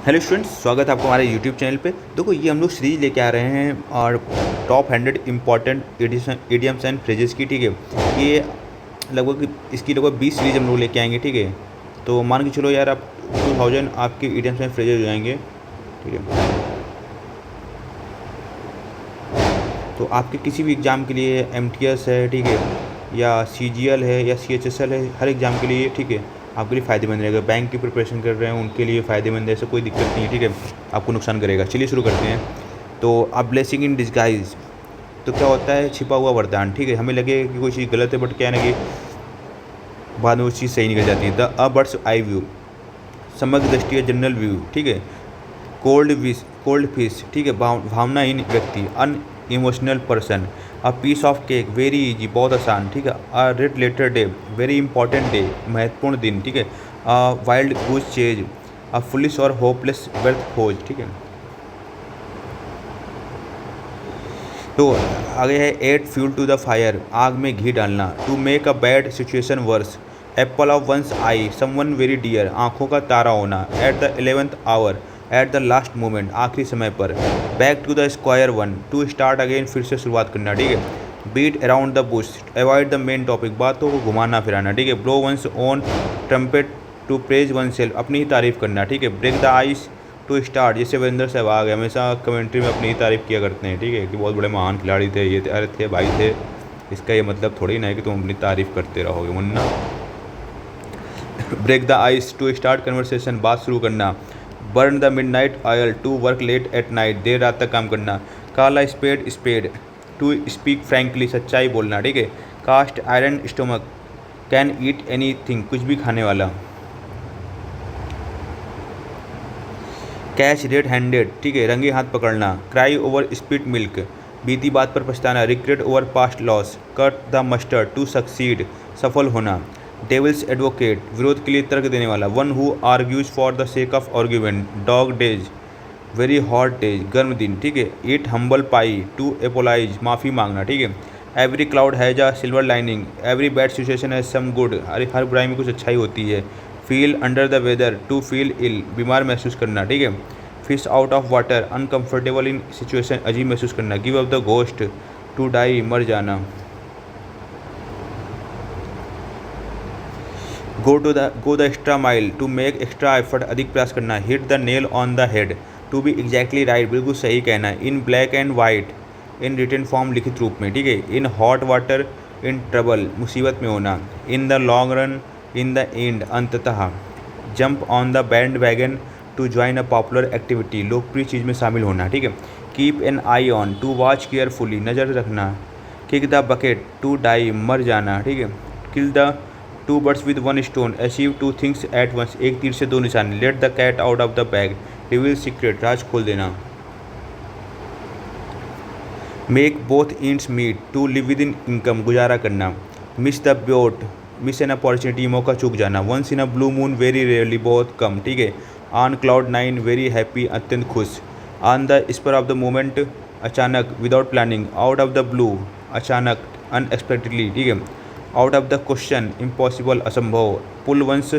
Hello students, स्वागत है आपको हमारे यूट्यूब चैनल पे। देखो, ये हम लोग सीरीज लेके आ रहे हैं और top 100 important idioms and phrases की। ठीक है, ये लगभग 20 सीरीज हम लोग लेके आएंगे। ठीक है, तो मान के चलो यार, आप 2000 आपके इडियम्स एंड फ्रेजेस हो जाएंगे। ठीक है, तो आपके किसी भी एग्ज़ाम के लिए MTS है, ठीक है, या CGL है या CHSL है, हर एग्ज़ाम के लिए, ठीक है, आपके लिए फ़ायदेमंद रहेगा। बैंक की प्रिपरेशन कर रहे हैं उनके लिए फ़ायदेमंद है, ऐसा कोई दिक्कत नहीं है। ठीक है, आपको नुकसान करेगा। चलिए शुरू करते हैं। तो अब ब्लेसिंग इन डिस्गाइज, तो क्या होता है? छिपा हुआ वरदान। ठीक है, हमें लगे कि कोई चीज़ गलत है, बट क्या है ना कि बाद में वो चीज़ सही निकल जाती है। The a bird's eye view, समग्र दृष्टि, जनरल व्यू। ठीक है, कोल्ड फिश, ठीक है, भावनाहीन व्यक्ति, unemotional person. A piece of cake, very easy, बहुत आसान। ठीक है, a red letter day, very important day, महत्वपूर्ण दिन। ठीक है, a wild goose chase, a foolish और होपलेस व्यर्थ खोज। ठीक है, तो आगे है add fuel to the fire, आग में घी डालना। To make a bad situation worse, apple of one's eye, someone very dear, आंखों का तारा होना। At the 11th hour, at the last moment, आखिरी समय पर। Back to the square one, to start again, फिर से शुरुआत करना। ठीक है, beat around the bush, avoid the main topic, बातों को घुमाना फिराना। ठीक है, blow one's own trumpet, to praise one self, अपनी ही तारीफ करना। ठीक है, break the ice, to start, जैसे वीरेंद्र सहवाग है, हमेशा कमेंट्री में अपनी ही तारीफ़ किया करते हैं। ठीक है, कि बहुत बड़े महान खिलाड़ी थे, ये थे, अरे थे भाई थे। इसका ये मतलब थोड़ी ना है कि तुम अपनी तारीफ़ करते रहोगे, वरना break the ice, to start conversation, बात शुरू करना। Burn the midnight oil, to work late at night, देर रात तक काम करना। Call a spade spade, to speak frankly, सच्चाई बोलना। ठीक है, cast iron stomach, can eat anything, कुछ भी खाने वाला। कैच रेड हैंडेड, ठीक है, रंगे हाथ पकड़ना। क्राई ओवर स्पिल्ड मिल्क, बीती बात पर पछताना। Regret over past loss, cut the mustard, to succeed, सफल होना। डेविल्स एडवोकेट, विरोध के लिए तर्क देने वाला। One who argues for the sake of argument. Dog days, very hot days, गर्म दिन। ठीक है, ईट हम्बल पाई, टू एपोलाइज, माफ़ी मांगना। ठीक है, every cloud has a silver lining, every bad situation has some good, अरे हर बुराई में कुछ अच्छाई होती है। Feel under the weather, to feel ill, बीमार महसूस करना। ठीक है, fish out of water, uncomfortable in situation, अजीब महसूस करना। Give up the ghost, to die, मर जाना। Go the extra mile, to make extra effort, अधिक प्रयास करना। Hit the nail on the head, to be exactly right, बिल्कुल सही कहना। In black and white, in written form, लिखित रूप में। ठीक है, in hot water, in trouble, मुसीबत में होना। In the long run, in the end, अंततः। Jump on the bandwagon, to join a popular activity, लोकप्रिय चीज़ में शामिल होना। ठीक है, keep an eye on, to watch carefully, नज़र रखना। Kick the bucket, to die, मर जाना। ठीक है, kill the two birds with one stone, achieve two things at once, एक तीर से दो निशाने। Let the cat out of the bag, reveal secret, राज खोल देना। Make both ends meet, to live within income, गुजारा करना। Miss the boat, miss an opportunity, मौका चूक जाना। Once in a blue moon, very rarely, बहुत कम। ठीक है, on cloud nine, very happy, अत्यंत खुश। On the spur of the moment, अचानक, without planning. Out of the blue, अचानक, अनएक्सपेक्टेडली। ठीक है, out of the question, impossible, असंभव। Pull one's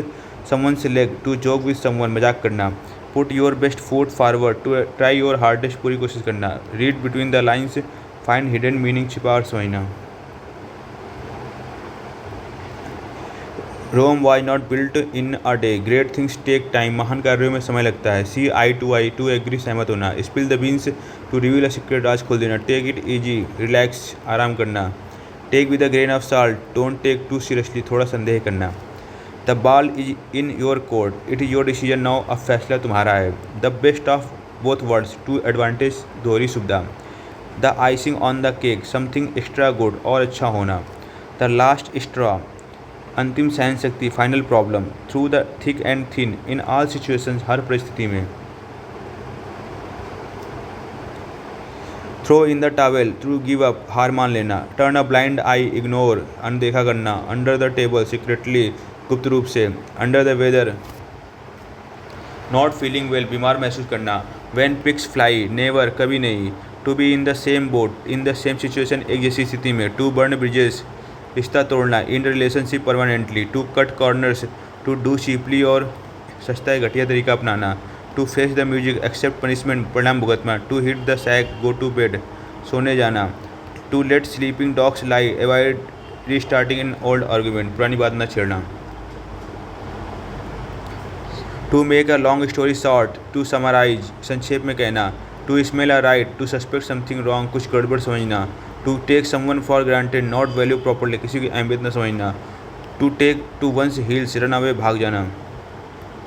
someone's leg, to joke with someone, मजाक करना। Put your best foot forward, to try your hardest, पूरी कोशिश करना। Read between the lines, find hidden meaning, छिपा और समझना। Rome was not built in a day, great things take time, महान कार्यों में समय लगता है। सी आई, टू एग्री, सहमत होना। Spill the beans, to reveal a secret, राज खोल देना। टेक इट ईजी, रिलैक्स, आराम करना। Take with a grain of salt, don't take too seriously, थोड़ा संदेह करना। The ball is in your court, it is your decision now, अब फैसला तुम्हारा है। The best of both worlds, two advantage, दोहरी सुविधा। The icing on the cake, something extra good, और अच्छा होना। द लास्ट स्ट्रॉ, अंतिम सहन शक्ति, final problem. Through the thick and thin, in all situations, हर परिस्थिति में। Throw in the towel, to give up, हार मान लेना। Turn a blind eye, ignore, अनदेखा करना। अंडर द टेबल, सीक्रेटली, गुप्त रूप से। Under the weather, not feeling well, बीमार महसूस करना। व्हेन पिक्स फ्लाई, नेवर, कभी नहीं। To be in the same boat, in the same situation, एक जैसी स्थिति में। टू बर्न ब्रिजेस, रिश्ता तोड़ना। In relationship permanently. To cut corners, to do cheaply, और सस्ता या घटिया तरीका अपनाना। To face the music, accept punishment, परिणाम भुगतना, to hit the sack, go to bed, सोने जाना, to let sleeping dogs lie, avoid restarting in old argument, पुरानी बात न छेड़ना, to make a long story short, to summarize, संक्षेप में कहना, to smell a rat, to suspect something wrong, कुछ गड़बड़ समझना, to take someone for granted, not value properly, किसी की अहमियत न समझना, to take to one's heels, run away, भाग जाना,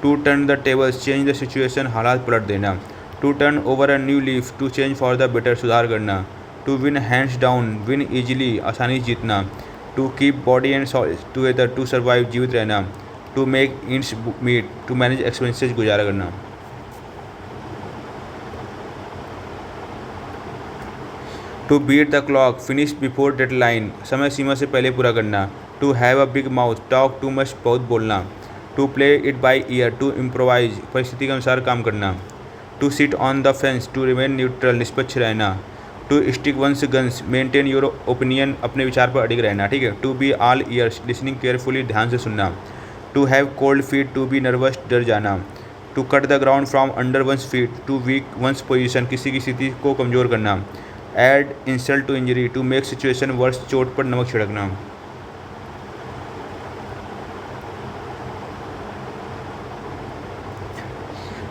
to turn the tables, change the situation, हालात पलट देना, to turn over a new leaf, to change for the better, सुधार करना, to win hands down, win easily, आसानी से जीतना, to keep body and soul together, to survive, जीवित रहना, to make ends meet, to manage expenses, गुजारा करना, to beat the clock, finish before deadline, समय सीमा से पहले पूरा करना, to have a big mouth, talk too much, बहुत बोलना, to play it by ear, to improvise, परिस्थिति के अनुसार काम करना, to sit on the fence, to remain neutral, निष्पक्ष रहना, to stick one's guns, maintain your opinion, अपने विचार पर अडिग रहना, ठीक है, to be all ears, listening carefully, ध्यान से सुनना, to have cold feet, to be nervous, डर जाना, to cut the ground from under one's feet, to weak one's position, किसी की स्थिति को कमज़ोर करना, add insult to injury, to make situation worse, चोट पर नमक छिड़कना,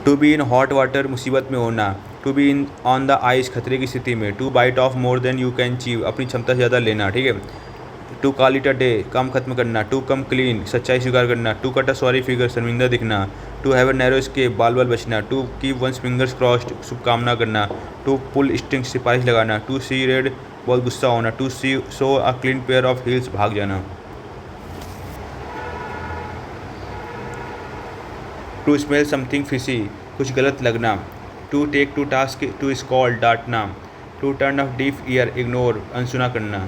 to be in hot water, मुसीबत में होना, to be in on the ice, खतरे की स्थिति में, to bite off more than you can chew, अपनी क्षमता से ज़्यादा लेना, ठीक है, to call it a day, काम खत्म करना, टू कम क्लीन, सच्चाई स्वीकार करना, to cut a sorry figure, शर्मिंदा दिखना, to have a narrow escape, बाल बाल बचना, to keep one's fingers crossed, शुभकामना करना, टू पुल स्ट्रिंग, सिफारिश लगाना, टू सी रेड, बहुत गुस्सा होना, to see so a clean pair of heels, भाग जाना, टू स्मेल समथिंग फिशी, कुछ गलत लगना, to take to task, to scold, डांटना, to turn off deaf ear, ignore, अनसुना करना।